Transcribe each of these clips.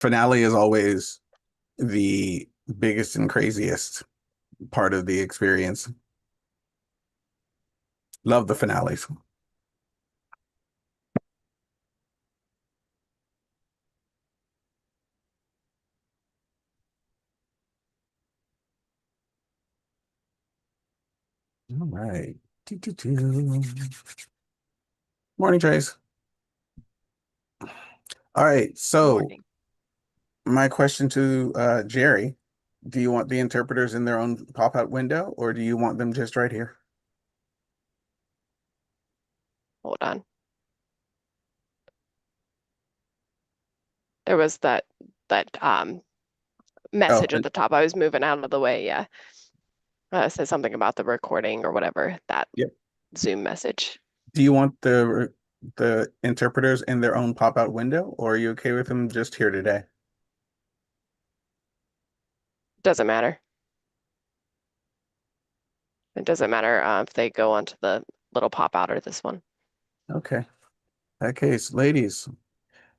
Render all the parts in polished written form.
Finale is always the biggest and craziest part of the experience. Love the finales. All right. Doo. Morning, Trace. All right. So Morning. my question to Jerry, do you want the interpreters in their own pop-out window or do you want them just right here? Hold on. There was that Oh, message at the top. I was moving out of the way. Yeah. It said something about the recording or whatever, that yep. Zoom message. Do you want the interpreters in their own pop-out window or are you okay with them just here today? Doesn't matter. It doesn't matter if they go onto the little pop out or this one. Okay. In that case, ladies,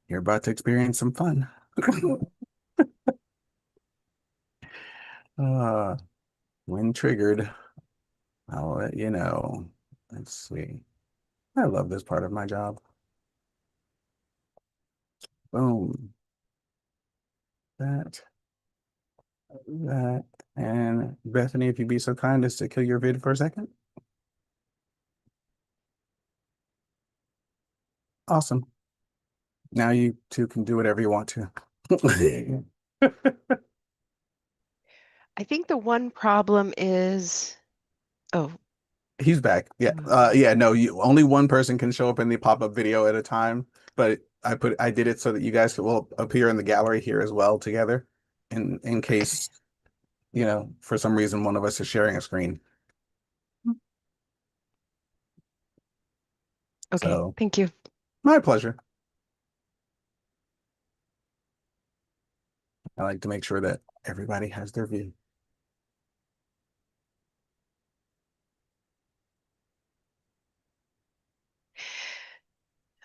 you're about to experience some fun. Uh, when triggered, I'll let you know. Let's see. I love this part of my job. Boom. That, that. And Bethany, if you'd be so kind as to kill your vid for a second. Awesome. Now you two can do whatever you want to. I think the one problem is, oh, He's back. Yeah. mm, Yeah, no, you only one person can show up in the pop-up video at a time, but I did it so that you guys will appear in the gallery here as well together in okay. case, for some reason one of us is sharing a screen. Okay, So, thank you. my pleasure. I like to make sure that everybody has their view.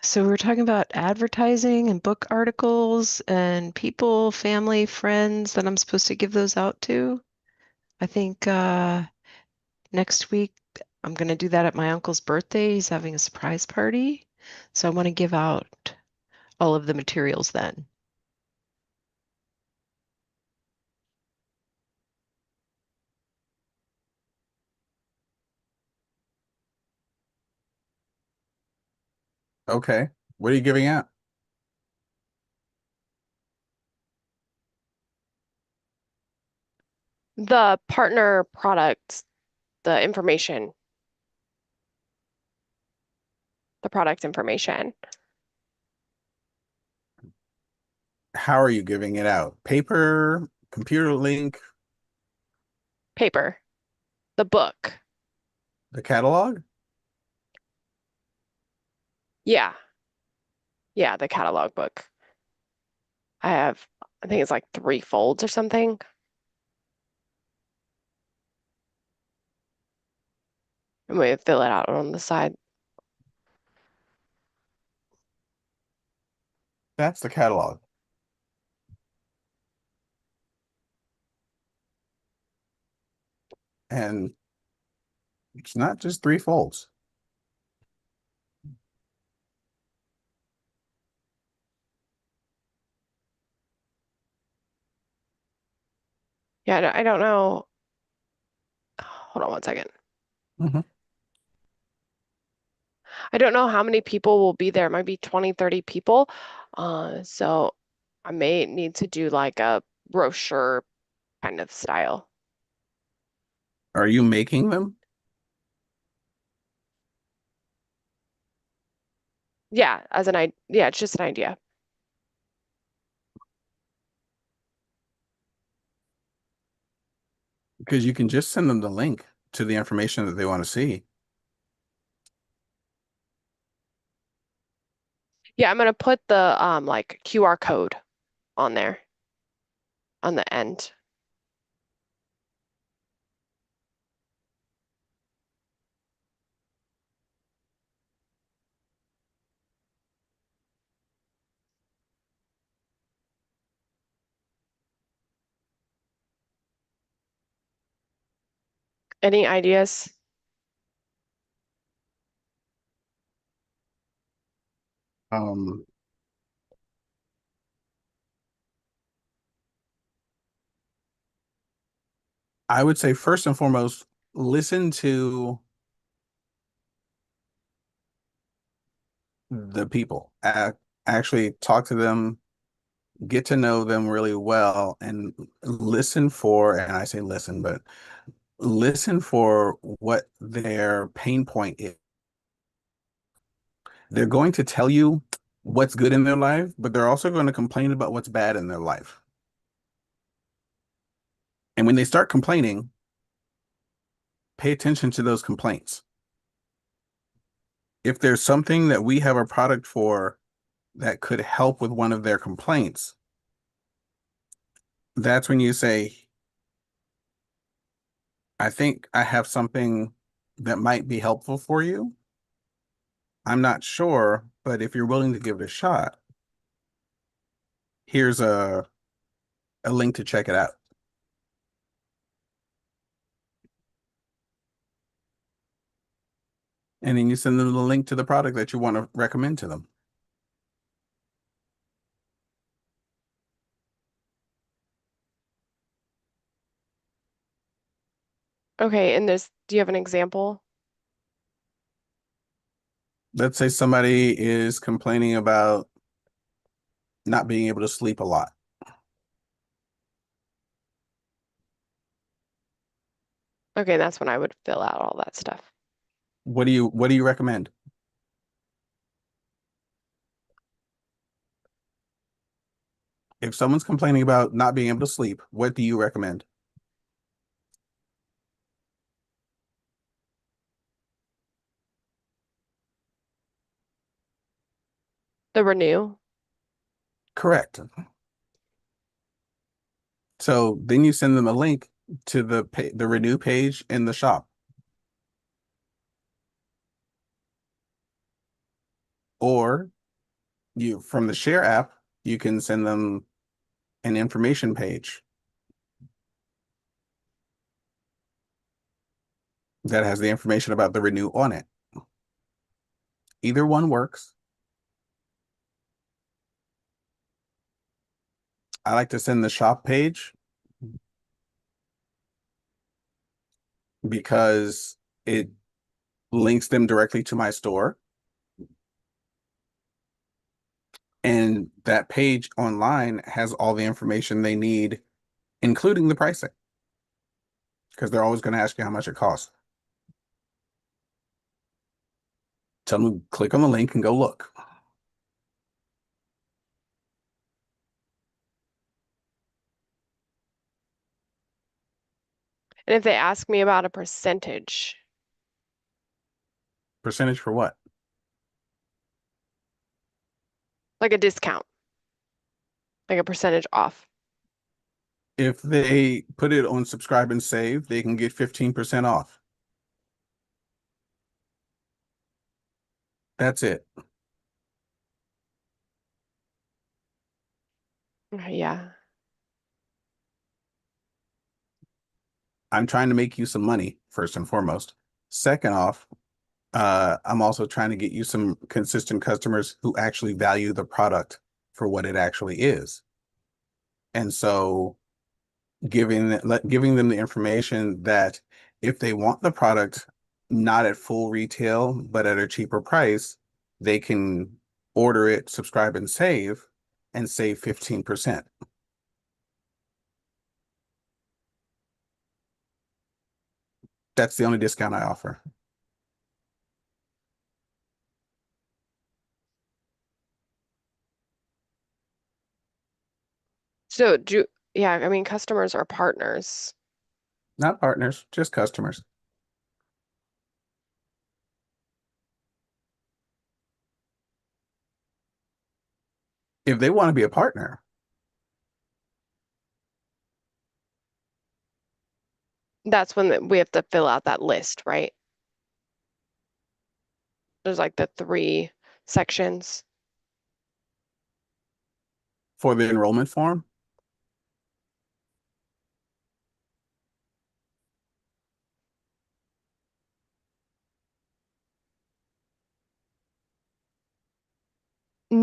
So we're talking about advertising and book articles and people, family, friends that I'm supposed to give those out to. I think next week I'm going to do that at my uncle's birthday. He's having a surprise party. So I want to give out all of the materials then. Okay. What are you giving out? The partner products, the information, the product information. How are you giving it out? Paper, computer link, Paper, the book. the catalog? Yeah. Yeah, the catalog book. I have, I think it's like 3 folds or something. And we fill it out on the side. That's the catalog. And it's not just three folds. Yeah, I don't know. Hold on one second. Mhm. I don't know how many people will be there. It might be 20, 30 people. So I may need to do like a brochure kind of style. Are you making them? Yeah, yeah, it's just an idea. Because you can just send them the link to the information that they want to see. Yeah, I'm gonna put the like QR code on there on the end. Any ideas? Um, I would say first and foremost, listen to the people. Actually talk to them, get to know them really well, and listen for, and I say listen, but listen for what their pain point is. They're going to tell you what's good in their life, but they're also going to complain about what's bad in their life. And when they start complaining, pay attention to those complaints. If there's something that we have a product for that could help with one of their complaints, that's when you say, I think I have something that might be helpful for you. I'm not sure, but if you're willing to give it a shot, here's a link to check it out. And then you send them the link to the product that you want to recommend to them. Okay, and do you have an example? Let's say somebody is complaining about not being able to sleep a lot. Okay, that's when I would fill out all that stuff. What do you recommend? If someone's complaining about not being able to sleep, what do you recommend? The renew. Correct. So then you send them a link to the renew page in the shop. Or you from the share app, you can send them an information page that has the information about the renew on it. Either one works. I like to send the shop page because it links them directly to my store. And that page online has all the information they need, including the pricing, because they're always going to ask you how much it costs. Tell them, click on the link and go look. And if they ask me about a percentage, Percentage for what? like a discount, like a percentage off. If they put it on subscribe and save, they can get 15% off. That's it. Yeah. I'm trying to make you some money, first and foremost. Second off, I'm also trying to get you some consistent customers who actually value the product for what it actually is. And so giving them the information that if they want the product not at full retail, but at a cheaper price, they can order it, subscribe and save 15%. That's the only discount I offer. So yeah, I mean, customers are partners. Not partners, just customers. If they want to be a partner, That's when we have to fill out that list, right? There's like the 3 sections. for the enrollment form,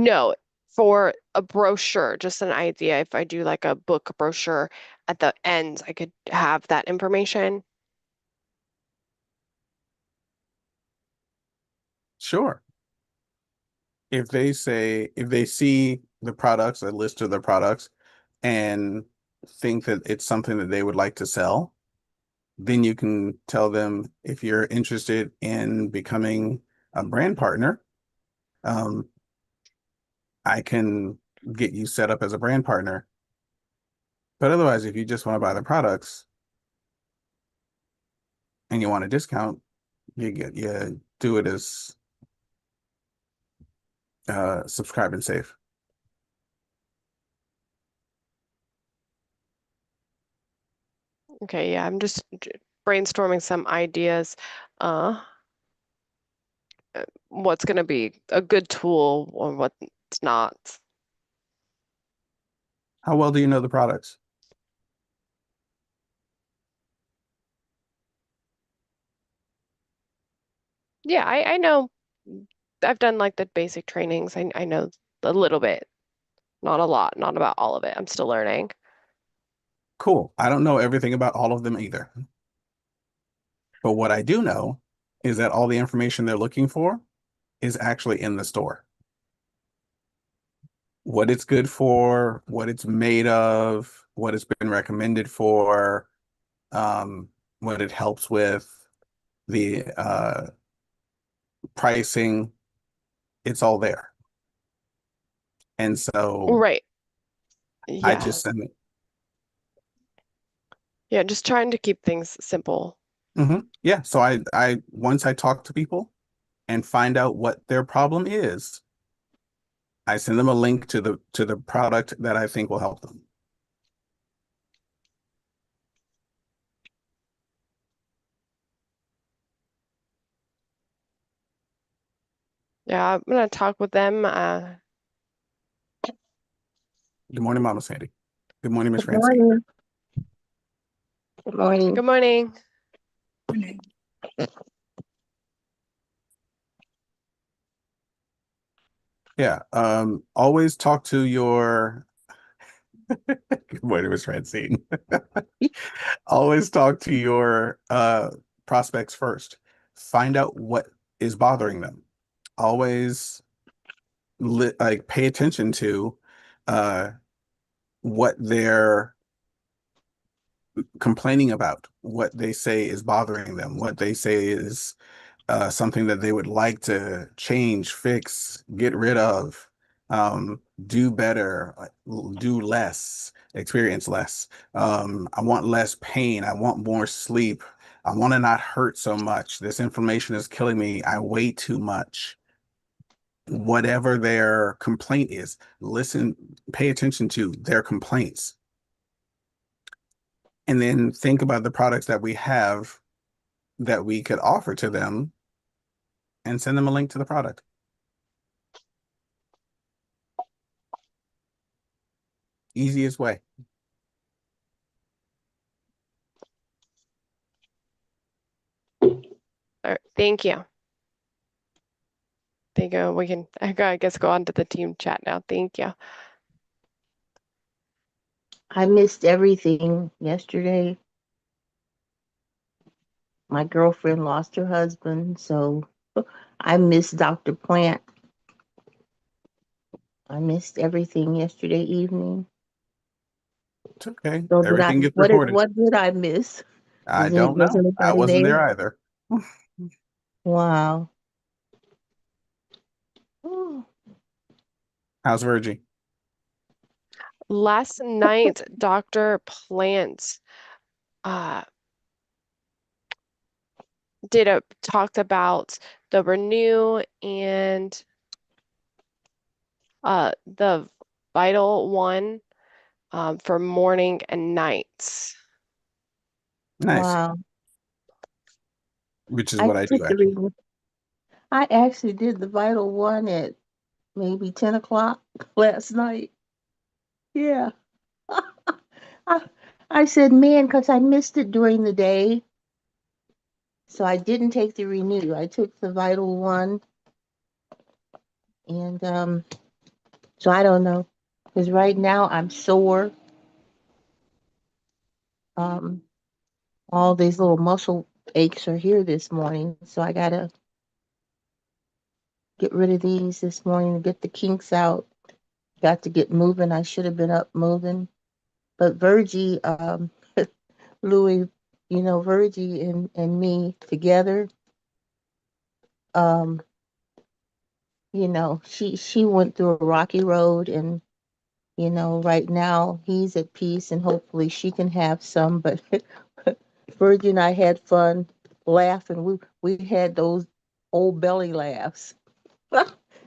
No, for a brochure, just an idea. If I do like a book brochure at the ends, I could have that information. Sure. If they see the products, a list of the products, and think that it's something that they would like to sell, then you can tell them if you're interested in becoming a brand partner, um, I can get you set up as a brand partner. But otherwise, if you just want to buy the products and you want a discount, you do it as subscribe and save. Okay, yeah, I'm just brainstorming some ideas. Uh, what's going to be a good tool or what's not. How well do you know the products? Yeah, I know I've done like the basic trainings. I know a little bit, not a lot, not about all of it. I'm still learning. Cool. I don't know everything about all of them either. But what I do know is that all the information they're looking for is actually in the store. What it's good for, what it's made of, what it's been recommended for, um, what it helps with, the pricing, it's all there. And so Right. I Yeah. just send it. Yeah, just trying to keep things simple. Yeah. So I once I talk to people and find out what their problem is, I send them a link to the product that I think will help them. Yeah, I'm gonna talk with them. Good morning, Mama Sandy. Good morning, Miss Good Francine. morning. Good morning. Good morning. Yeah. Always talk to your good morning, Miss Francine. Always talk to your prospects first. Find out what is bothering them. Always like pay attention to uh what they're complaining about, what they say is bothering them, what they say is something that they would like to change, fix, get rid of, do better, do less, experience less. I want less pain. I want more sleep. I want to not hurt so much. This inflammation is killing me. I weigh too much. Whatever their complaint is, listen, pay attention to their complaints. And then think about the products that we have that we could offer to them and send them a link to the product. Easiest way. All right, thank you. Thank you. We can, I guess, go on to the team chat now. Thank you. I missed everything yesterday. My girlfriend lost her husband, so I missed Dr. Plant. I missed everything yesterday evening. It's okay. So did I? Everything gets recorded. What did I miss? I don't Was know. I anybody wasn't there? there either. Wow. Oh, How's Virgie? Last night, Dr. Plant uh talked about the renew and the vital one for morning and nights. Nice. wow. Which is I what I took do the actually. reading. I actually did the vital one at maybe 10 o'clock last night. Yeah. I, I said, man, because I missed it during the day. So I didn't take the renew. I took the vital one, and So I don't know. Because right now I'm sore. Um, all these little muscle aches are here this morning. So I gotta get rid of these this morning to get the kinks out. Got to get moving. I should have been up moving. But Virgie, Louis, Virgie and me together, um, she went through a rocky road, and right now he's at peace and hopefully she can have some. But Virgie and I had fun laughing. We had those old belly laughs.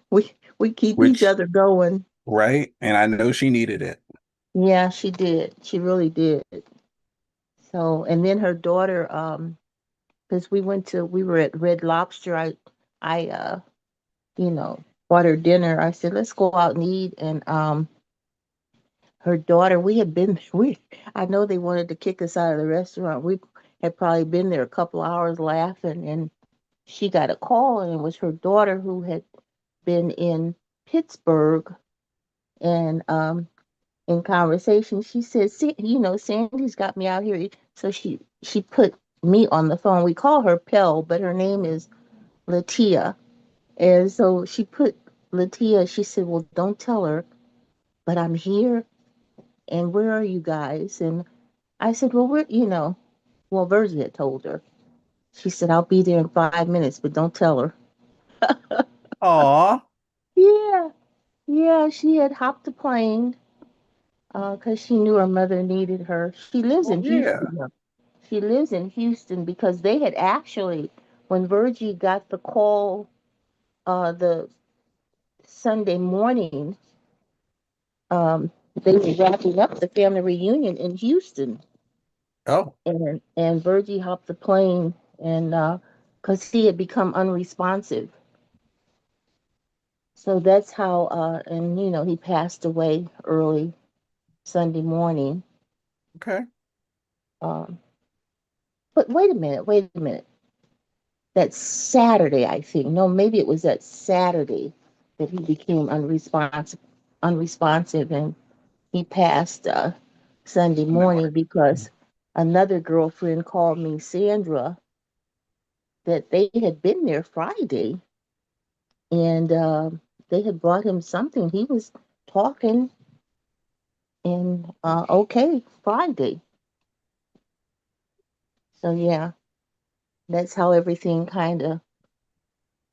We keep each Which, other going. right? And I know she needed it. Yeah, she did. She really did. So, and then her daughter, because we were at Red Lobster. I you know, bought her dinner. I said, let's go out and eat. And her daughter, we had been, I know they wanted to kick us out of the restaurant. We had probably been there a couple hours laughing, and she got a call, and it was her daughter who had been in Pittsburgh. And in conversation, she said, "See, Sandy's got me out here." So she put me on the phone. We call her Pell, but her name is Latia. And so she put Latia, she said, "Well, don't tell her, but I'm here. And where are you guys?" And I said, "Well, Virgie had told her." She said, "I'll be there in 5 minutes, but don't tell her." Aw. Yeah, yeah, she had hopped the plane because she knew her mother needed her. She lives Well, in yeah. Houston now. She lives in Houston because they had actually, when Virgie got the call the Sunday morning, they were wrapping up the family reunion in Houston. Oh, And Virgie hopped the plane, and because he had become unresponsive. So that's how, and he passed away early Sunday morning. okay. Um, but wait a minute. That Saturday, I think. No, maybe it was that Saturday that he became unresponsive, and he passed Sunday morning because another girlfriend called me, Sandra, that they had been there Friday, and they had brought him something. He was talking, and okay, Friday. So yeah, that's how everything kind of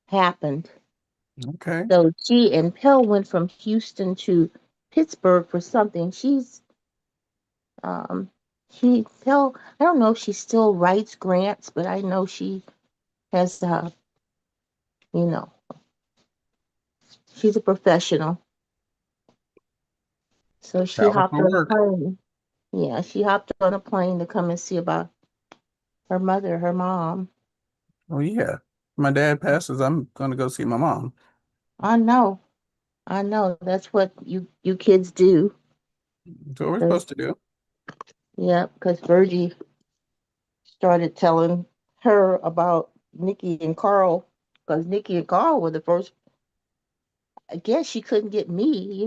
happened. Okay. So she and Pell went from Houston to Pittsburgh for something. Um, Pell, I don't know if she still writes grants, but I know she has, you know, she's a professional. So she Travel hopped for on a work. plane. Yeah, she hopped on a plane to come and see about her mother, her mom. Oh, yeah. My dad passes. I'm gonna go see my mom. I know, I know. That's what you kids do. That's what we're 'Cause, supposed to do. yeah, because Virgie started telling her about Nikki and Carl, because Nikki and Carl were the first. I guess she couldn't get me,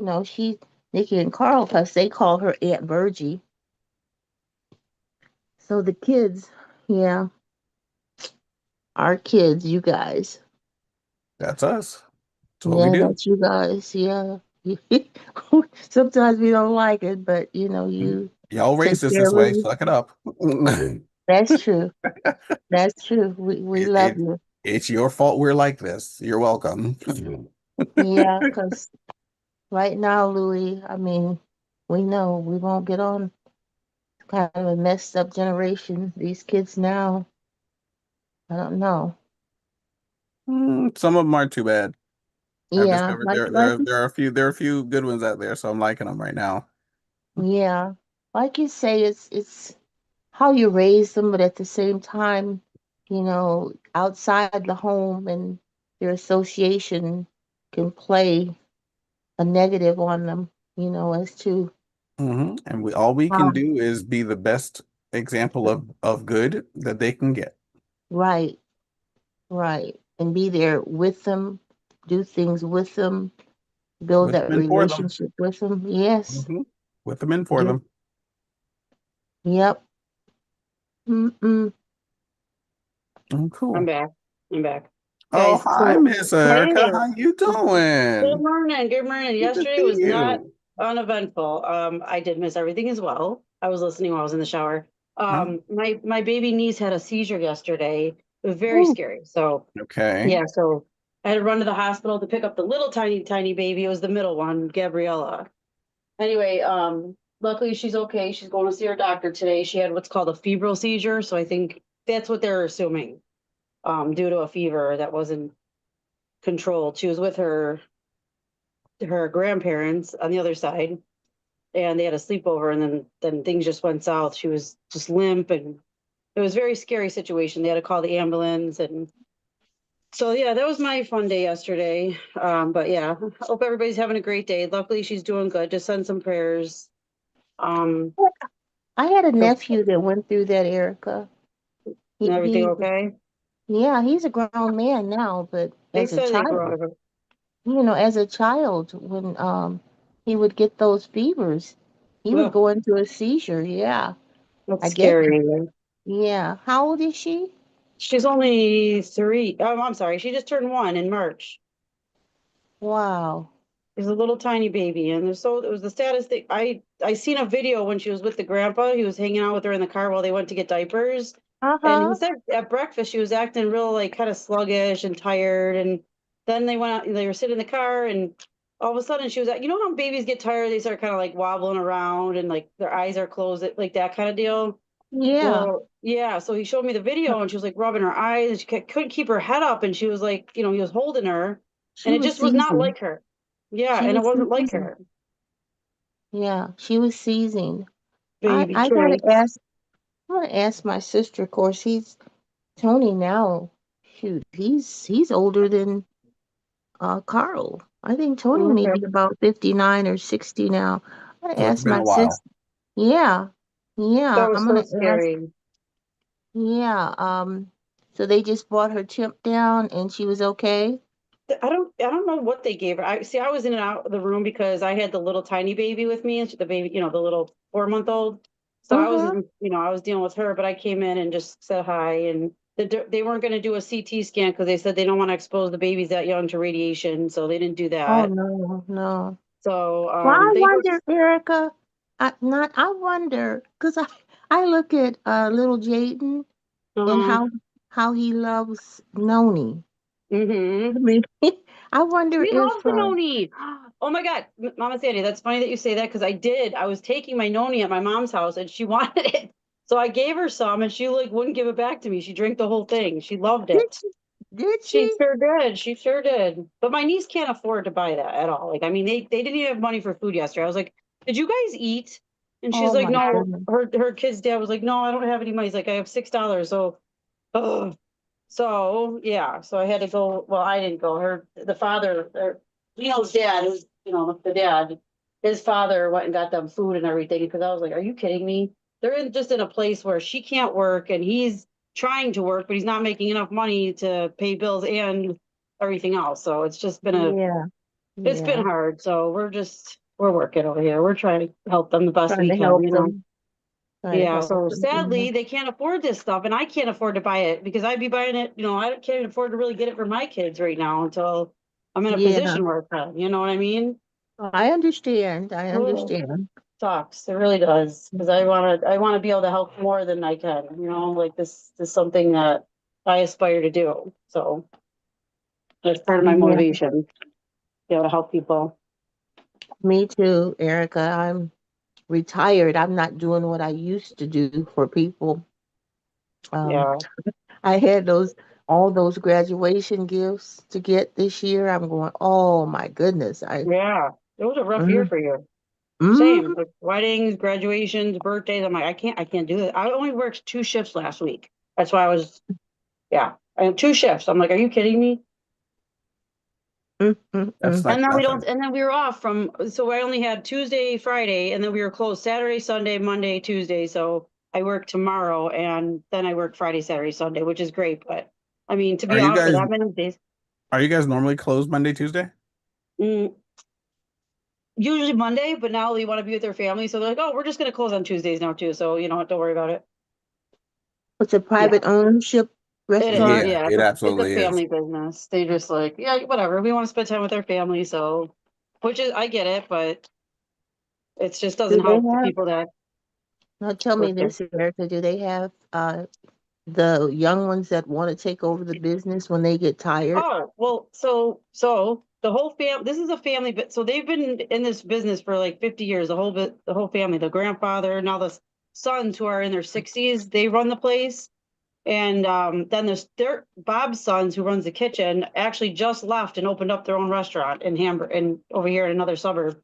Nikki and Carl, because they call her Aunt Virgie. So the kids, yeah, our kids, you guys. That's us. That's what we Yeah, do. that's you guys. Yeah. Sometimes we don't like it, but you Y'all take raised us care this of way. it. Suck it up. That's true. That's true. We It, love it you. it's your fault we're like this. You're welcome. Yeah, because right now, Louis, I mean, we know we won't get on. Kind of a messed up generation. These kids now, I don't know. Some of them aren't too bad. I've Yeah, discovered there are a few good ones out there, so I'm liking them right now. yeah, like you say, it's how you raise them, but at the same time, outside the home and their association can play a negative on them, as to And we all we can how, do is be the best example of good that they can get. right, right, and be there with them, do things with them, build With that them and for them. relationship with them. Yes. With them and for Yep. them. Yep. Mm-mm. Oh, I'm cool. back. I'm back. Oh, Guys, hi, so Miss Erica. hey, How you good doing? morning. Good morning. Good to Yesterday see was not you. uneventful. I did miss everything as well. I was listening while I was in the shower. Oh, My baby niece had a seizure yesterday. It was very Ooh, scary. So okay. yeah, so I had to run to the hospital to pick up the little tiny baby. It was the middle one, Gabriella. Anyway, luckily she's okay. She's going to see her doctor today. She had what's called a febrile seizure, so I think that's what they're assuming. Due to a fever that wasn't controlled. She was with her grandparents on the other side, and they had a sleepover, and then things just went south. She was just limp, and it was a very scary situation. They had to call the ambulance, and so yeah, that was my fun day yesterday. But yeah, hope everybody's having a great day. Luckily, she's doing good. Just send some prayers. Um, I had a so nephew that went through that, Erica. and everything He okay? yeah, he's a grown man now, but They as a said they child, brought her. as a child, when he would get those fevers, he would Ugh, go into a seizure. Yeah, that's I guess. scary. Yeah. How old is she? She's only 3. Oh, I'm sorry. She just turned 1 in March. Wow. He's a little tiny baby, and it was the saddest thing. I seen a video when she was with the grandpa. He was hanging out with her in the car while they went to get diapers, and he Uh-huh. said at breakfast she was acting real like kind of sluggish and tired. And then they went out. They were sitting in the car, and all of a sudden she was at. You know how babies get tired? They start kind of like wobbling around, and like their eyes are closed, like that kind of deal. Yeah. Well, yeah. So he showed me the video, and she was like rubbing her eyes, and she couldn't keep her head up, and she was like, he was holding her, and She it was just was not seizing. like her. Yeah, She and it was wasn't like seizing. her. Yeah, she was seizing. I Baby I gotta kids. ask. I want to ask my sister. Of course, he's Tony now. Shoot, he's older than Carl. I think Tony may Okay. be about 59 or 60 now. I'm gonna So it's ask been my a sis. while. Yeah, That yeah. was I'm so gonna ask. scary. Yeah. So they just brought her chimp down, and she was okay. I don't know what they gave her. I see. I was in and out of the room because I had the little tiny baby with me, and the baby, the little 4-month-old. So I was, Uh-huh. I was dealing with her, but I came in and just said hi. And they weren't going to do a CT scan because they said they don't want to expose the babies that young to radiation, so they didn't do Oh that. no, no. So Well, I they wonder, just. Erica. I wonder, because I look at little Jaden and Uh-huh. how he loves Noni. Mm-hmm. I mean, I wonder We if love the noni. Oh my God, Mama Sandy, that's funny that you say that because I did. I was taking my noni at my mom's house and she wanted it. So I gave her some and she like wouldn't give it back to me. She drank the whole thing. She loved did it. she, did She she? sure did. She sure did. But my niece can't afford to buy that at all. Like, I mean, they didn't even have money for food yesterday. I was like, "Did you guys eat?" And she's Oh like, my "No." goodness. Her kid's dad was like, "No, I don't have any money." He's like, "I have $6." So, ugh. So yeah, so I had to go. Well, I didn't go. The father, Lino's dad, who's the dad, his father went and got them food and everything. Because I was like, "Are you kidding me?" They're just in a place where she can't work, and he's trying to work, but he's not making enough money to pay bills and everything else. So it's just Yeah, it's been yeah. hard. So we're working over here. We're trying to help them the best Trying we to can. help them. Trying to Yeah, help so them. Yeah. sadly, they can't afford this stuff, and I can't afford to buy it because I'd be buying it. I can't afford to really get it for my kids right now until I'm in a Yeah. position where I can. You know what I mean? I understand. I Oh, understand. sucks. It really does because I want to be able to help more than I can. Like this is something that I aspire to do. So that's part of my Yeah, motivation, to be able to help people. me too, Erica. I'm retired. I'm not doing what I used to do for people. Um, Yeah, I had all those graduation gifts to get this year. I'm going, oh my goodness. yeah. It was a rough year Mm, for you. Same, mm, like weddings, graduations, birthdays. I'm like, I can't do it. I only worked 2 shifts last week. That's why yeah, I had 2 shifts. I'm like, are you kidding me? mm, mm, That's mm. like And then we don't, nothing. and then we were off so I only had Tuesday, Friday, and then we were closed Saturday, Sunday, Monday, Tuesday. So I work tomorrow and then I work Friday, Saturday, Sunday, which is great. But I mean, to Are be you off for guys that many days. are you guys normally closed Monday, Tuesday? mm, usually Monday, but now they want to be with their family. So they're like, oh, we're just going to close on Tuesdays now too. So, don't worry about it. It's a Yeah, private ownership it is. restaurant. Yeah, Yeah, it it's a absolutely is. family business. They just like, yeah, whatever. We want to spend time with our family. So, which is, I get it, but it just Do doesn't they help the have, people that now tell me work there. this, Erica, do they have the young ones that want to take over the business when they get tired? Oh, well, so the whole this is a family, but so they've been in this business for like 50 years, the whole family, the grandfather, now the sons who are in their 60s, they run the place. And then their Bob's sons, who runs the kitchen, actually just left and opened up their own restaurant in Hamburg and over here in another suburb.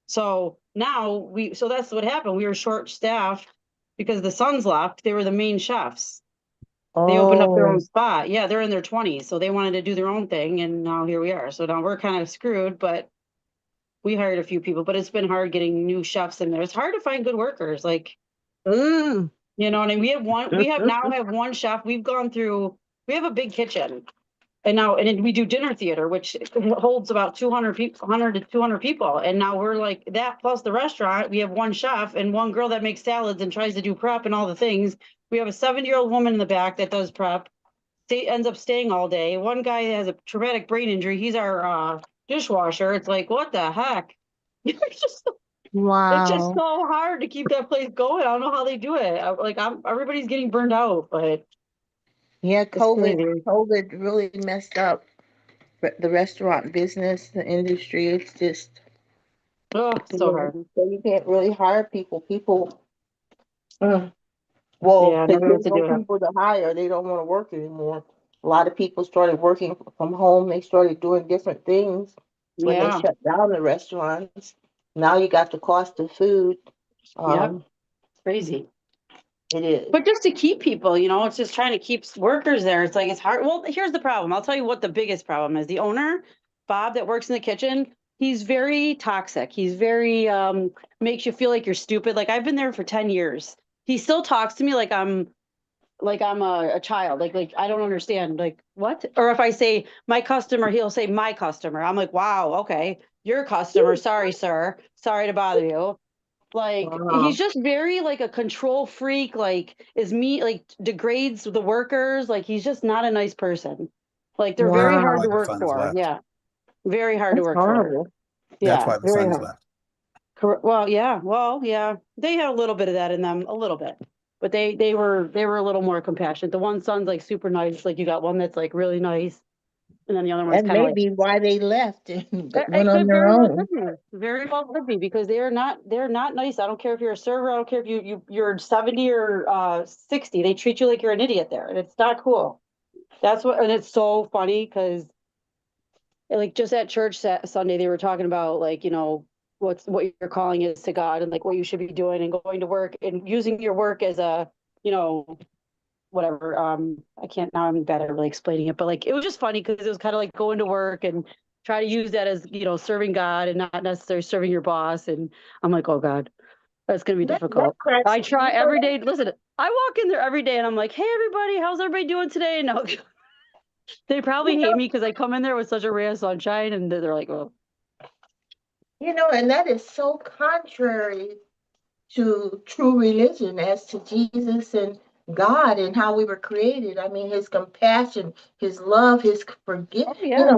So now so that's what happened. We were short staffed because the sons left. They were the main chefs. They opened up their own Oh, spot. Yeah, they're in their 20s, so they wanted to do their own thing, and now here we are. So now we're kind of screwed, but we hired a few people, but it's been hard getting new chefs in there. It's hard to find good workers. Like, mm. and we have one chef. We have a big kitchen. And we do dinner theater, which holds about 200 people, 100 to 200 people. And now we're like that plus the restaurant. We have one chef and one girl that makes salads and tries to do prep and all the things. We have a 70-year-old woman in the back that does prep. Ends up staying all day. One guy has a traumatic brain injury. He's our dishwasher. It's like, what the heck? It's just Wow. so hard to keep that place going. I don't know how they do it. Everybody's getting burned out, but Yeah, it's COVID, crazy. COVID really messed up the restaurant business, the industry. It's just, Oh, so yeah, hard. so you can't really hire people. People, mm, well, Yeah, they nobody get wants to no do it. people to hire. They don't want to work anymore. A lot of people started working from home. They started doing different things when they Yeah. shut down the restaurants. Now you got the cost of food. Yep. Um, Crazy. it is. But just to keep people, it's just trying to keep workers there. It's like it's hard. Well, here's the problem. I'll tell you what the biggest problem is. The owner, Bob, that works in the kitchen, he's very toxic. He's very makes you feel like you're stupid. Like I've been there for 10 years. He still talks to me like I'm a child. Like I don't understand. Like what? Or if I say my customer, he'll say my customer. I'm like, wow, okay, your customer. Sorry, sir. Sorry to bother you. Like he's Wow. just very like a control freak, like like degrades the workers. Like he's just not a nice person. Like they're very That's hard why to Wow. the work sons for. left. Yeah. Very hard to That's work for. horrible. That's Yeah, why the very sons hard. left. Well, yeah. Well, yeah. They had a little bit of that in them, a little bit. But they were a little more compassionate. The one son's like super nice. Like you got one that's like really nice, and then the other one's That kind of may like be why they left and went it on could their very well could own. be. Very well could be because they're not nice. I don't care if you're a server, I don't care if you're 70 or 60. They treat you like you're an idiot there, and it's not cool. And it's so funny because like just at church Sunday they were talking about like, what your calling is to God and like what you should be doing and going to work and using your work as a, you know, whatever. I can't now. I'm bad at really explaining it, but like it was just funny because it was kind of like going to work and try to use that as serving God and not necessarily serving your boss. And I'm like, oh God, that's gonna be That difficult. cracks, I try every day. Listen, I walk in there every day and I'm like, hey everybody, how's everybody doing today? No, they you probably hate know, me because I come in there with such a ray of sunshine, and they're like, oh, and that is so contrary to true religion as to Jesus and God and how we were created. I mean, his compassion, his love, his forgive. oh yeah,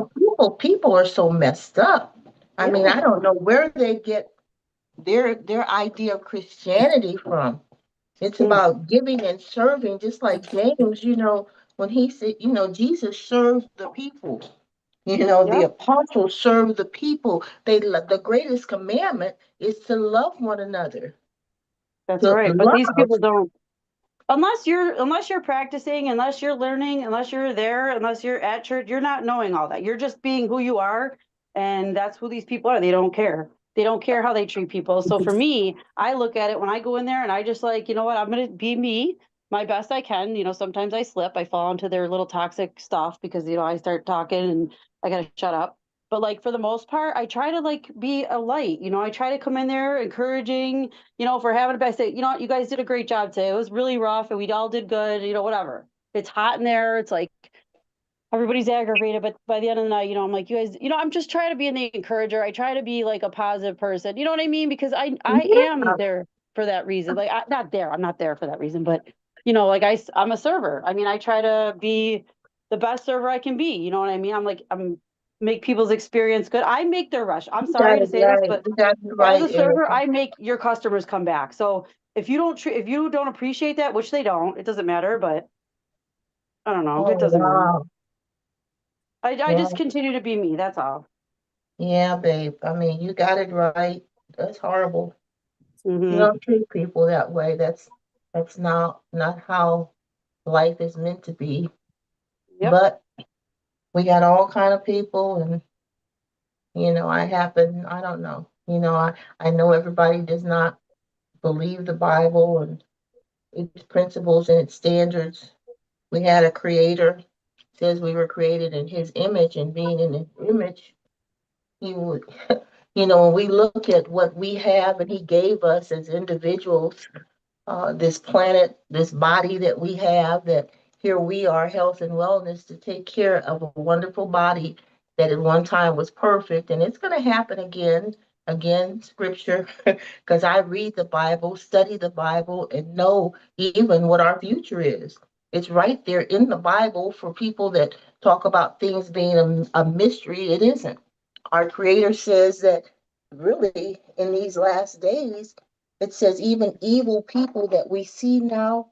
People are so messed up. I mean, yeah, I don't know where they get their idea of Christianity from. It's mm, about giving and serving, just like James, when he said, Jesus served the people. The yep, apostles served the people. The greatest commandment is to love one another. that's To right. But these love. people don't. Unless you're practicing, unless you're learning, unless you're there, unless you're at church, you're not knowing all that. You're just being who you are, and that's who these people are. They don't care. They don't care how they treat people. So for me, I look at it when I go in there and I just like, you know what, I'm gonna be me, my best I can. Sometimes I slip, I fall into their little toxic stuff because I start talking and I gotta shut up. But like for the most part, I try to like be a light. I try to come in there encouraging, if we're having a bad day, you guys did a great job today. It was really rough and we all did good, whatever. It's hot in there. It's like everybody's aggravated, but by the end of the night, you know, I'm like, you guys, you know, I'm just trying to be the encourager. I try to be like a positive person. You know what I mean? Because I am there for that reason. Like, I'm not there for that reason, but you know, like I'm a server. I mean, I try to be the best server I can be. You know what I mean? I'm make people's experience good. I make their rush. I'm You got sorry to it say this, right. but You got it as right, a server, Erica. I make your customers come back. So if you don't appreciate that, which they don't, it doesn't matter, but I don't know. Oh, It doesn't matter. wow. I Yeah, just continue to be me. That's all. yeah, babe. I mean, you got it right. That's horrible. You Hmm. don't treat people that way. That's not how life is meant to be. Yep. But we got all kind of people, and I don't know. I know everybody does not believe the Bible and its principles and its standards. We had a creator, says we were created in his image, and being in his image, he would, when we look at what we have and he gave us as individuals, this planet, this body that we have, that here we are, health and wellness, to take care of a wonderful body that at one time was perfect. And it's going to happen again, scripture, because I read the Bible, study the Bible, and know even what our future is. It's right there in the Bible. For people that talk about things being a mystery, it isn't. Our Creator says that really in these last days, it says even evil people that we see now,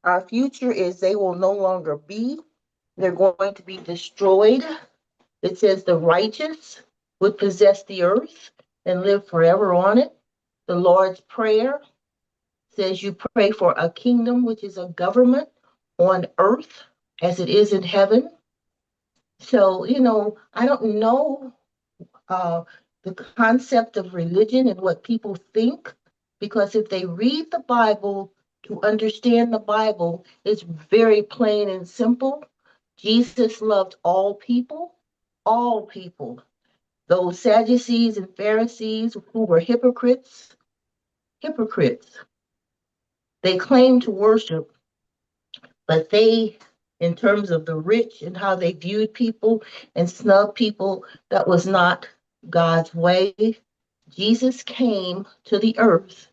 our future is they will no longer be. They're going to be destroyed. It says the righteous would possess the earth and live forever on it. The Lord's Prayer says you pray for a kingdom, which is a government on earth as it is in heaven. So, I don't know uh, the concept of religion and what people think, because if they read the Bible to understand the Bible, it's very plain and simple. Jesus loved all people, all people. Those Sadducees and Pharisees who were hypocrites. They claimed to worship, but they, in terms of the rich and how they viewed people and snubbed people, that was not God's way. Jesus came to the earth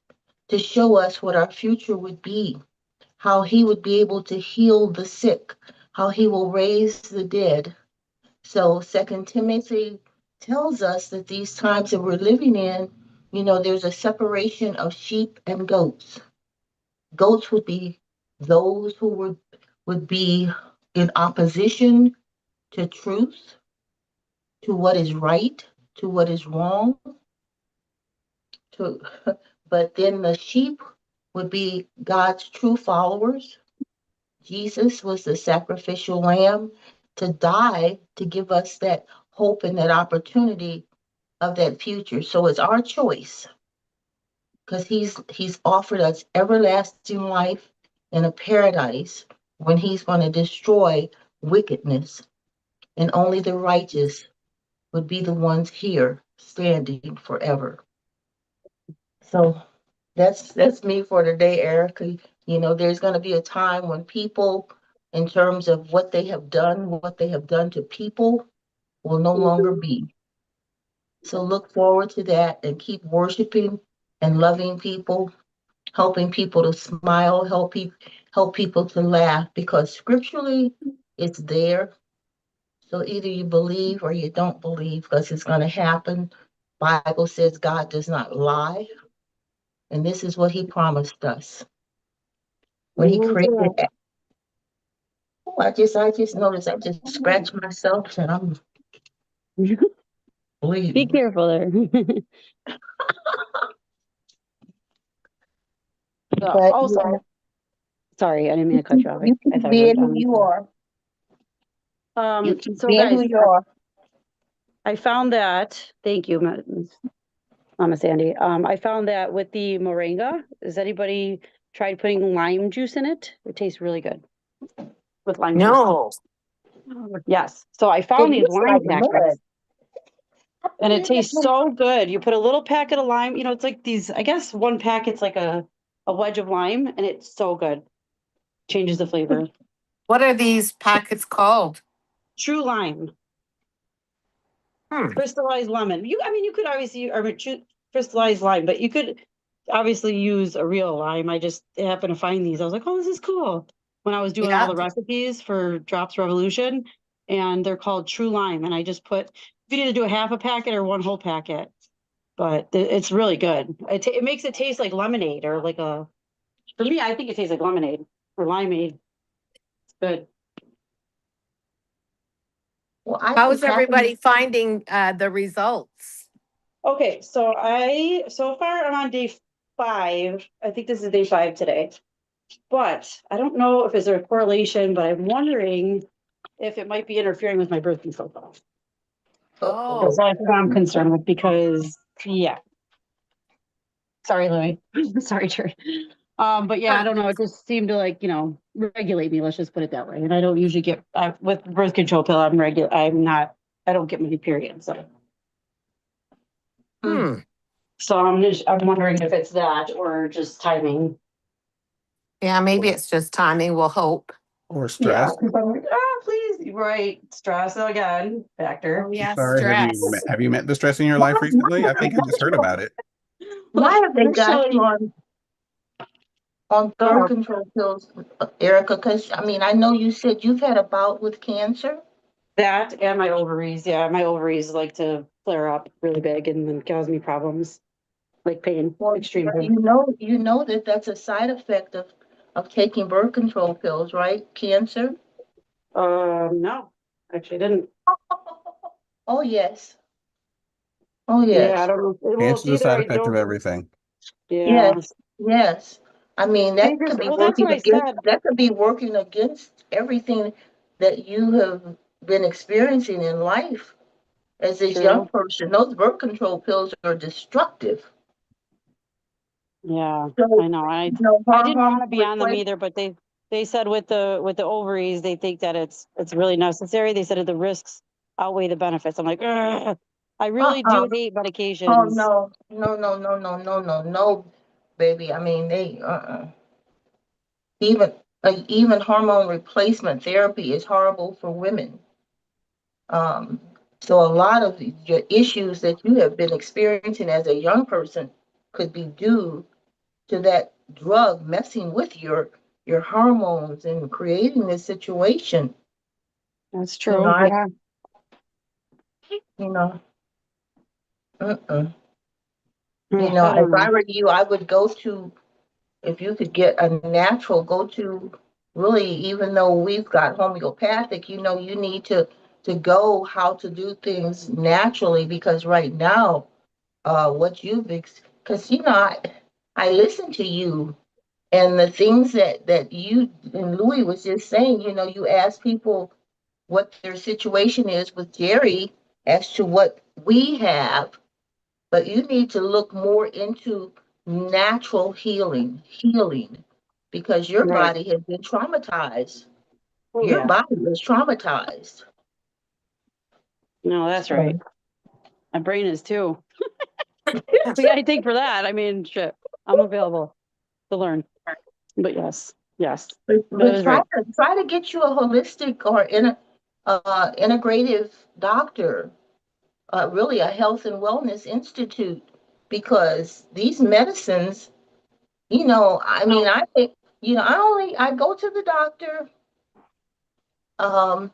to show us what our future would be, how he would be able to heal the sick, how he will raise the dead. So Second Timothy tells us that these times that we're living in, there's a separation of sheep and goats. Goats would be those who would be in opposition to truth, to what is right, to what is wrong, to but then the sheep would be God's true followers. Jesus was the sacrificial lamb to die to give us that hope and that opportunity of that future. So it's our choice, because he's offered us everlasting life in a paradise when he's going to destroy wickedness, and only the righteous would be the ones here standing forever. So that's me for today, Erica. There's going to be a time when people, in terms of what they have done to people, will no longer be. So look forward to that and keep worshiping and loving people, helping people to smile, help people to laugh, because scripturally it's there. So either you believe or you don't believe, because it's going to happen. Bible says God does not lie, and this is what he promised us when he created. Oh, I just noticed I just scratched myself and I'm Be bleeding. careful there. But Also, sorry, I didn't mean to cut you off. you I keep thought you were being who done. you are. You keep So being guys, who you are. I found that, thank you, Mama Sandy. I found that with the moringa, has anybody tried putting lime juice in it? It tastes really good with lime juice. No. Yes. So I It found these looks lime like packets mud. I and put it it in tastes so good. You put a little packet of lime, you know, it's like these, I guess one packet's like a wedge of lime and it's so good. Changes the flavor. What are these packets called? True lime, crystallized lemon. You could obviously, crystallized lime, but you could obviously use a real lime. I just happened to find these. I was like, oh, this is cool. When I was doing all Yeah. the recipes for Drops Revolution, and they're called True Lime. And I just put, you can either do a half a packet or one whole packet, but it's really good. It makes it taste like lemonade or like for me, I think it tastes like lemonade or limeade. It's good. Well, I How just is everybody finding the results? Okay, so so far I'm on day 5. I think this is day 5 today. But I don't know if there's a correlation, but I'm wondering if it might be interfering with my birth control pill. Oh. That's what I'm concerned with because, yeah. Sorry, Louie. Sorry, Terry. But yeah, I don't know. It just seemed to regulate me. Let's just put it that way. And I don't usually get with birth control pill. I don't get many periods. So. So I'm wondering if it's that or just timing. Yeah, maybe it's just timing. We'll hope. Or stress. Yeah, 'cause I'm like, please, right? Stress again, factor. Oh, yeah, Sorry, stress. have you met the stress in your life recently? I think I just heard about it. Why have they got you on birth Uh, control pills, Erica? Because I mean, I know you said you've had a bout with cancer. That and my ovaries. Yeah, my ovaries like to flare up really big and then cause me problems like pain, Well, extreme pain. you know that that's a side effect of taking birth control pills, right? Cancer. No, actually I didn't. Oh yes. Oh Yeah, I yes. don't know. Well, Cancer's it's a either side I effect of don't. everything. Yeah. Yes. Yes. I mean, that could be Well, that's what working I against, said. that could be working against everything that you have been experiencing in life as this young True. person. Those birth control pills are destructive. Yeah, So, I know. I didn't want hormone to be on them replacement. either, but they said with the ovaries, they think that it's really necessary. They said that the risks outweigh the benefits. I'm like, ugh, I really Uh-uh. do hate Oh medications. no, no, no, no, no, no, no, no, baby. I mean, even even hormone replacement therapy is horrible for women. Um, so a lot of your issues that you have been experiencing as a young person could be due to that drug messing with your hormones and creating this situation. That's You know, true. Yeah. you know, mm-mm. You Ugh, know, I if don't I know. were you, I would go to, if you could get a natural, go to really, even though we've got homeopathic, you know, you need to go how to do things naturally because right now, what because you know, I listen to you and the things that you and Louis was just saying, you know, you ask people what their situation is with Jerry as to what we have, but you need to look more into natural healing, because your Right. body has been traumatized. Oh Your yeah. body is traumatized. No, that's right. So, My brain is too. We got anything for that? I mean, shit. I'm available to learn. But yes, yes, that but is right. try to get you a holistic or integrative doctor, really a health and wellness institute, because these medicines, you know, I mean, I think, you know, I go to the doctor, um,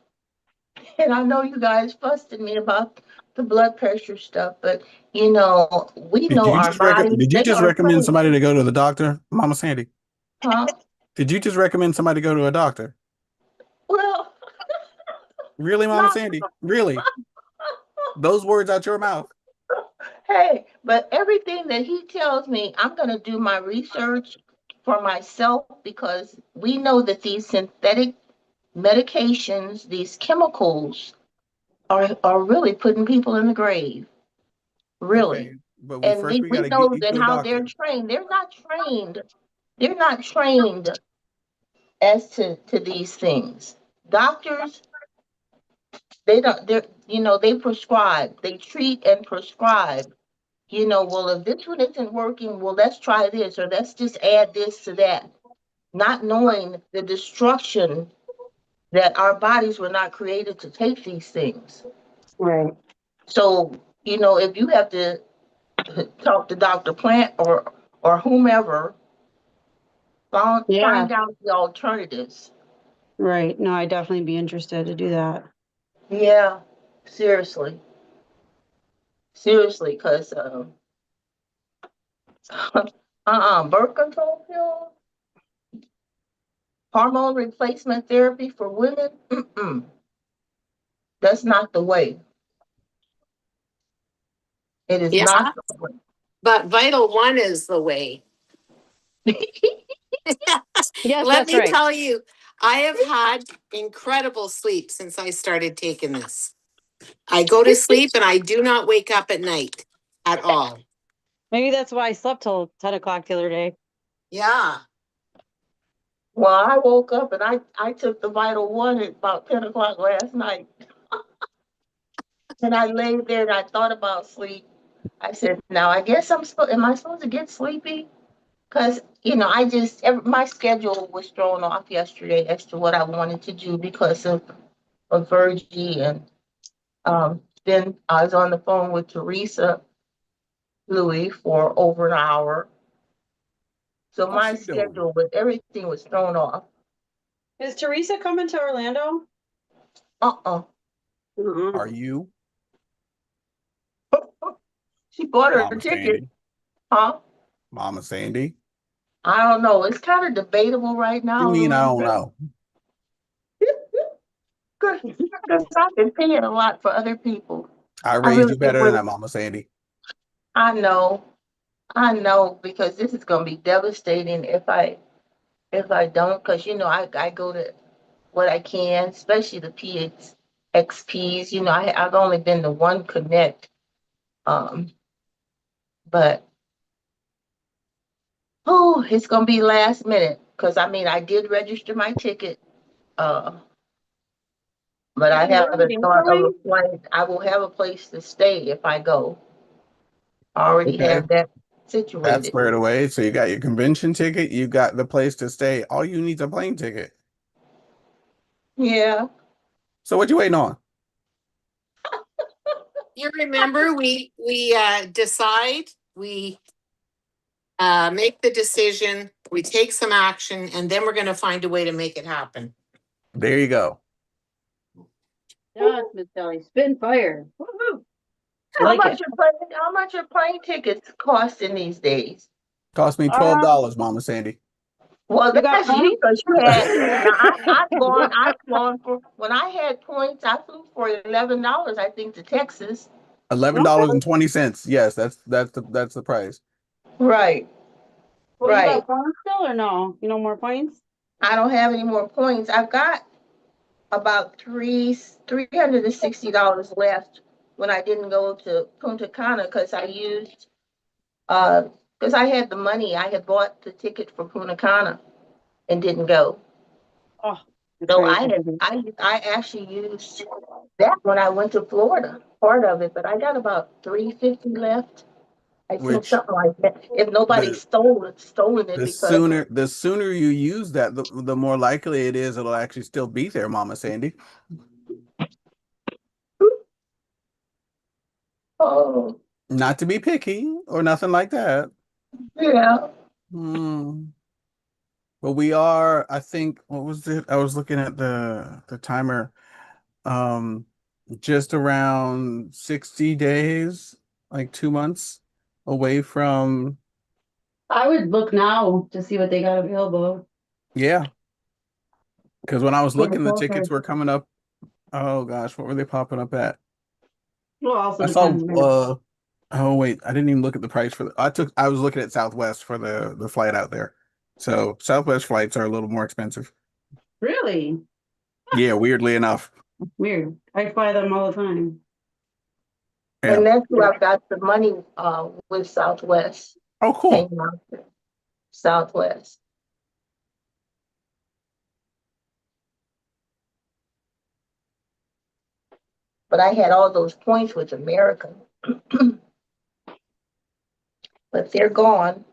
and I know you guys fussed at me about the blood pressure stuff, but you know, we know our bodies, Did you they just are recommend trained, somebody to go to the doctor, Mama Sandy? huh? Did you just recommend somebody to go to a doctor? Well, Really, Mama not, Sandy? Really? Those words out your mouth? hey, but everything that he tells me, I'm going to do my research for myself because we know that these synthetic medications, these chemicals, are really putting people in the grave, really. Okay, but And first we got we to get know you that to a how they're doctor. trained. They're not trained as to these things. Doctors, they don't. They're you know they prescribe, they treat and prescribe. You know, well, if this one isn't working, well, let's try this or let's just add this to that, not knowing the destruction that our bodies were not created to take these things. Right. So, if you have to talk to Dr. Plant or whomever, Yeah. find out the alternatives. Right. No, I'd definitely be interested to do that. Yeah, seriously. Seriously, because birth control pill, hormone replacement therapy for women, that's not the way. It is Yeah, not the way. but Vital One is the way. Yes, Let that's me right. tell you, I have had incredible sleep since I started taking this. I go to sleep and I do not wake up at night at all. Maybe that's why I slept till 10 o'clock the other day. Yeah. Well, I woke up and I took the Vital One at about 10 o'clock last night. And I laid there and I thought about sleep. I said, now I guess am I supposed to get sleepy? Because, my schedule was thrown off yesterday as to what I wanted to do because of Virgie. And then I was on the phone with Teresa Louis for over an hour. So How's my she doing? schedule with everything was thrown off. Is Teresa coming to Orlando? Uh-uh. Are you, She bought her Mama ticket, Sandy? huh? Mama Sandy? I don't know. It's kind of debatable right You now a mean I little don't bit. know? Because I've been paying a lot for other people. I I raised really you think better than that, Mama Sandy. I know, because this is going to be devastating if I don't, because I go to what I can, especially the PXPs. I've only been to one connect, um, but it's going to be last minute because I did register my ticket, uh, but Is I it near the haven't game thought of a coming? flight. I will have a place to stay if I go. I already Okay. have that That's situated. squared away. So you got your convention ticket, you got the place to stay. All you need is a plane ticket. Yeah. So what you waiting on? You remember we decide, we make the decision, we take some action, and then we're going to find a way to make it happen. There you go. Yes, Miss Kelly. Spin fire. Woohoo. How Like much it. your plane tickets costing these days? Cost me Um, $12, Mama Sandy. Well, you got that's you points? because you had. Now I've flown for when I had points. I flew for $11. I think to Texas. Okay. $11.20. Yes, that's the price. Right, Well, you right. got points still or no? You know more points? I don't have any more points. I've got about $360 left when I didn't go to Punta Cana because because I had the money. I had bought the ticket for Punta Cana and didn't go. Oh, that's So right. I didn't. I actually used that when I went to Florida, part of it, but I got about 350 left. I think Which something like that. If nobody the stolen it the because sooner the sooner you use that, the more likely it is it'll actually still be there, Mama Sandy. oh Not to be picky or nothing like that. yeah. Hmm. But we are, I think, what was it? I was looking at the timer. Um, just around 60 days, like 2 months away from, I would look now to see what they got available. yeah. Because when I was For the looking, the tickets closer. were coming up. Oh gosh, what were they popping up at? Well, also I saw, depends, man. oh wait, I didn't even look at the price for I was looking at Southwest for the flight out there. So Southwest flights are a little more expensive. Really? Yeah, weirdly enough. Weird. I fly them all the time. Yeah. And that's who I've got the money with Southwest. Oh, cool. Hanging out there. Southwest. But I had all those points with American. But they're gone.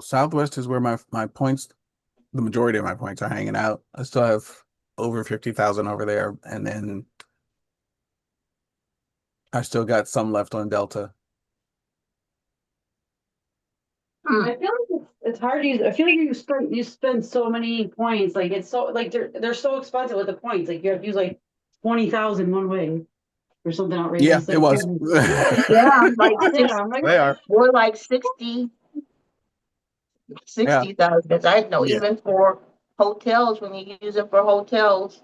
Southwest is where my points, the majority of my points are hanging out. I still have over 50,000 over there, and then I still got some left on Delta. I feel like it's hard to use. I feel like you spend so many points. Like it's so like they're so expensive with the points. Like you have to use like 20,000 one way or something Yeah, outrageous. it Like, was. Yeah, like yeah, I'm like, They are. we're like 60,000. I know Yeah. even for hotels, when you use it for hotels,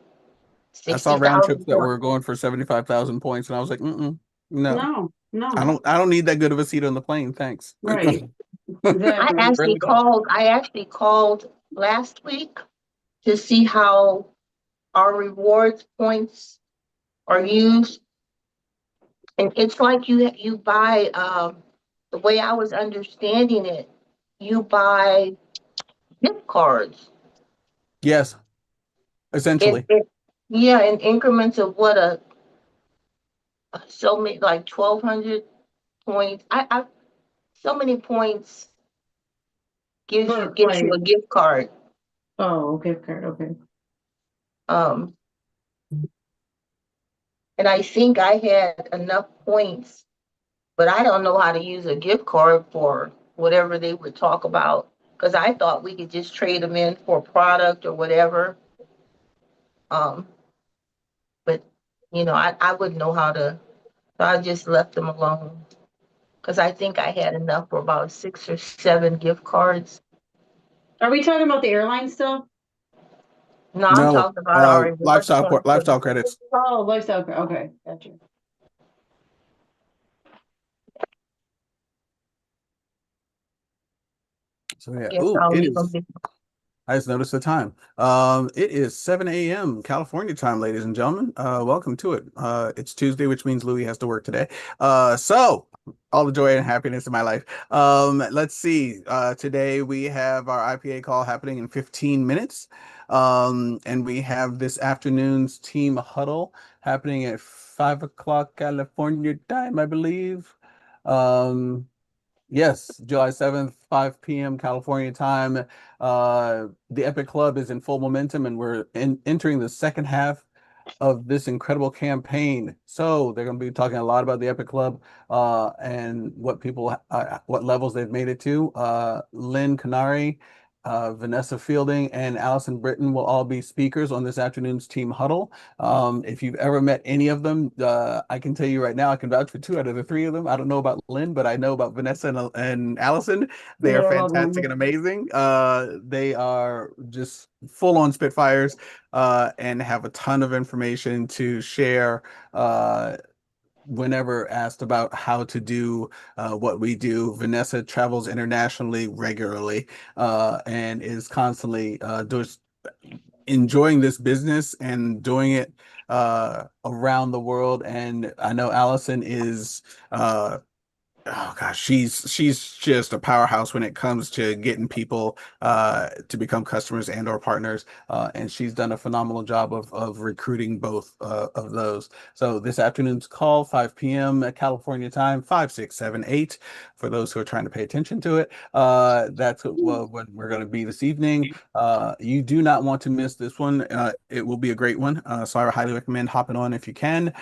I saw round trips 60,000 that for were going for 75,000 points, and I was like, no, no, I don't need that good of a seat on the plane. Thanks. right, exactly. Really don't. I actually called last week to see how our rewards points are used. And it's like you buy, the way I was understanding it, you buy gift cards. Yes, In, essentially. in yeah, in increments of what so many like 1,200 points. I so many points gives you a gift card. Oh, gift card. Okay. Um, and I think I had enough points, but I don't know how to use a gift card for whatever they would talk about. Because I thought we could just trade them in for product or whatever. Um, but I wouldn't know how to. So I just left them alone. Because I think I had enough for about 6 or 7 gift cards. Are we talking about the airline still? No, I'm No, talking about our reward points. lifestyle credits. Oh, lifestyle. Okay, gotcha. So yeah. Guess Ooh, I'll it leave them. is. I just noticed the time. It is 7 a.m. California time, ladies and gentlemen. Welcome to it. It's Tuesday, which means Louis has to work today. So all the joy and happiness in my life. Let's see. Today we have our IPA call happening in 15 minutes. And we have this afternoon's team huddle happening at 5 o'clock California time, I believe. Um, Yes, July 7th, 5 p.m. California time. The Epic Club is in full momentum, and we're entering the second half of this incredible campaign. So they're going to be talking a lot about the Epic Club and what levels they've made it to. Lynn Canary, Vanessa Fielding, and Allison Britton will all be speakers on this afternoon's team huddle. If you've ever met any of them, I can tell you right now, I can vouch for 2 out of the 3 of them. I don't know about Lynn, but I know about Vanessa and Allison. They are Yeah, I love them. fantastic and amazing. They are just full on Spitfires and have a ton of information to share whenever asked about how to do what we do. Vanessa travels internationally regularly and is constantly enjoying this business and doing it around the world. And I know Allison is oh gosh, she's just a powerhouse when it comes to getting people to become customers and or partners. And she's done a phenomenal job of recruiting both of those. So this afternoon's call, 5 p.m. at California time, 5, 6, 7, 8, for those who are trying to pay attention to it. That's what we're going to be this evening. You do not want to miss this one. It will be a great one. So I highly recommend hopping on if you can.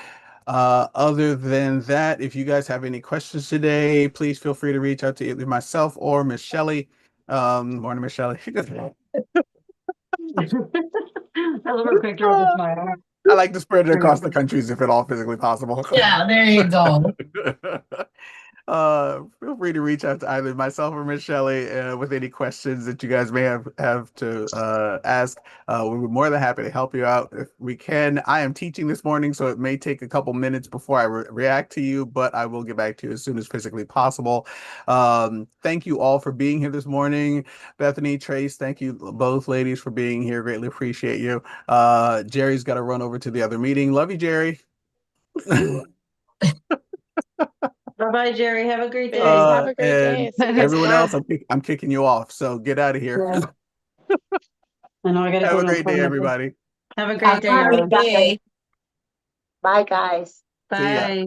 Other than that, if you guys have any questions today, please feel free to reach out to either myself or Miss Shelley. Morning, Miss Shelley. I love her picture with a smile. I like to spread it across the countries if at all physically possible. Yeah, there you go. Feel free to reach out to either myself or Miss Shelley with any questions that you guys may have to ask. We're more than happy to help you out if we can. I am teaching this morning, so it may take a couple minutes before I react to you, but I will get back to you as soon as physically possible. Thank you all for being here this morning. Bethany, Trace, thank you both ladies for being here. Greatly appreciate you. Jerry's got to run over to the other meeting. Love you, Jerry. Bye-bye, Jerry. Have a great day. Thanks. Have a great And day. See you guys everyone else, tomorrow. I'm kicking you off. So get out of here. Yeah. I know I gotta Have go a to an great day, appointment. everybody. Have a great Have day, a y'all. great day. Bye, guys. See ya. Bye.